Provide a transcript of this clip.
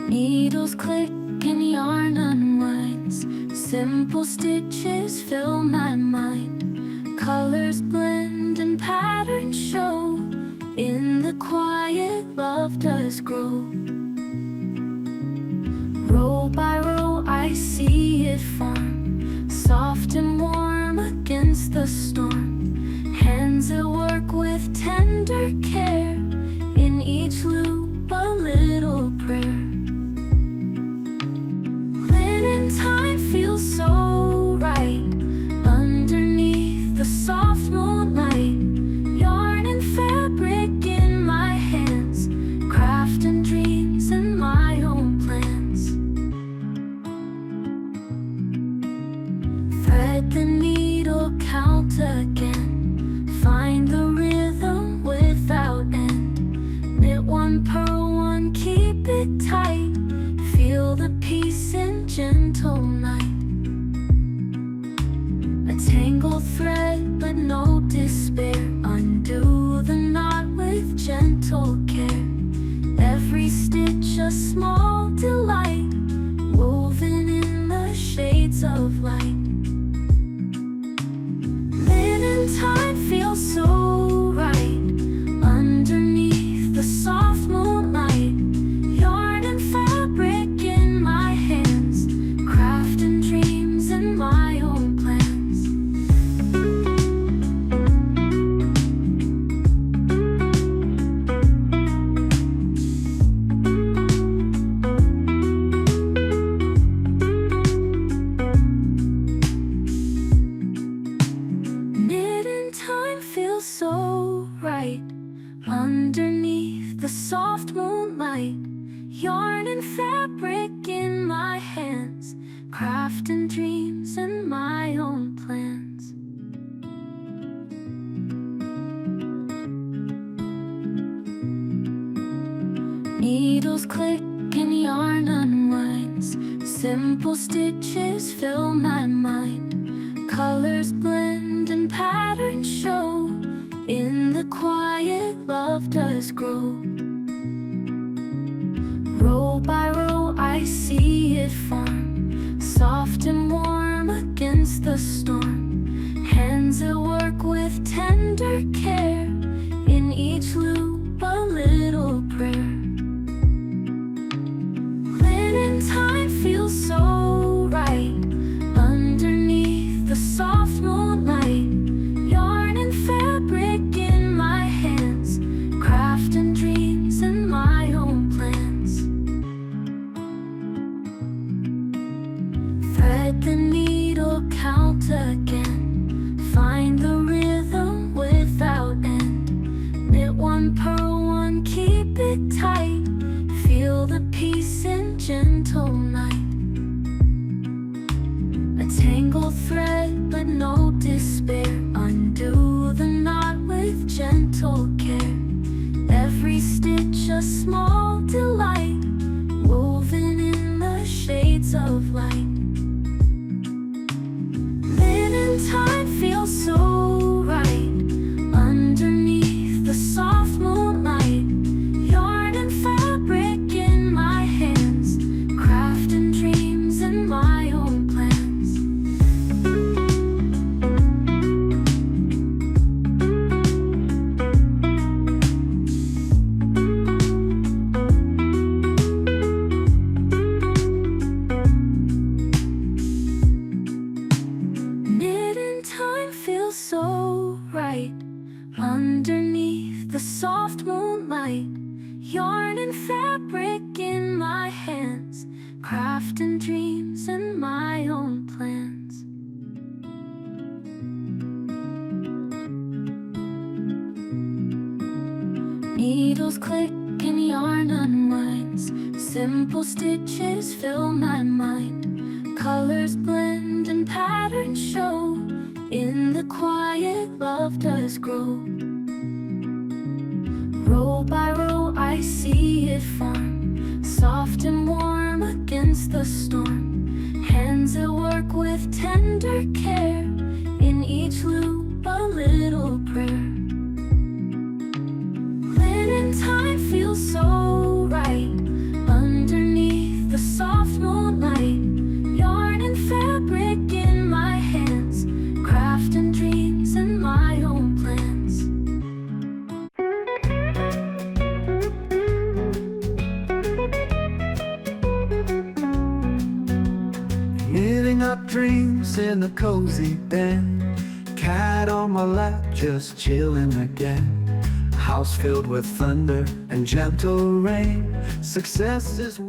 Needles click and yarn unwinds. Simple stitches fill my mind. Colors blend and patterns show. In the quiet, love does grow. Row by row I see it form, soft and warm against the storm. Hands at work with tender care. In each loop a little prayer. Time feels so right underneath the soft moonlight. Yarn and fabric in my hands, craft and dreams and my own plans. Thread the needle, count again, find the rhythm without end. Knit one, purl one, keep it tight. Feel the peace in gentle night. A tangled thread but no despair. Undo the knot with gentle care. Every stitch a small delight, woven in the shades of light. Linen time feels so right underneath the soft moonlight. Yarn and fabric in my hands, craft and dreams and my own plans. Knitting time feels so right underneath the soft moonlight. Yarn and fabric in my hands, craft and dreams and my own plans. Needles click and yarn unwinds. Simple stitches fill my mind. Colors blend and patterns show. In the quiet, love does grow. Row by row I see it form, soft and warm against the storm. Hands at work with tender care. In each loop a little prayer. Linen time feels so right underneath the soft moonlight. Yarn and fabric in my hands, craft and dreams and my own plans. Thread the needle, count again, find the rhythm without end. Knit one, purl one, keep it tight. Feel the peace in gentle night. A tangled thread but no despair. Undo the knot with gentle care. Every stitch a small delight, woven in the shades of light. Linen time feels so right underneath the soft moonlight. Yarn and fabric in my hands, craft and dreams and my own plans. Knitting time feels so right underneath the soft moonlight. Yarn and fabric in my hands, craft and dreams and my own plans. Needles click and yarn unwinds. Simple stitches fill my mind. Colors blend and patterns show. In the quiet, love does grow. Row by row I see it form, soft and warm against the storm. Hands at work with tender care. In each loop a little moonlight, yarn and fabric in my hands, crafting dreams and my own plans. Knitting up dreams in a cozy den, cat on my lap just chilling again. House filled with thunder and gentle rain. Success is what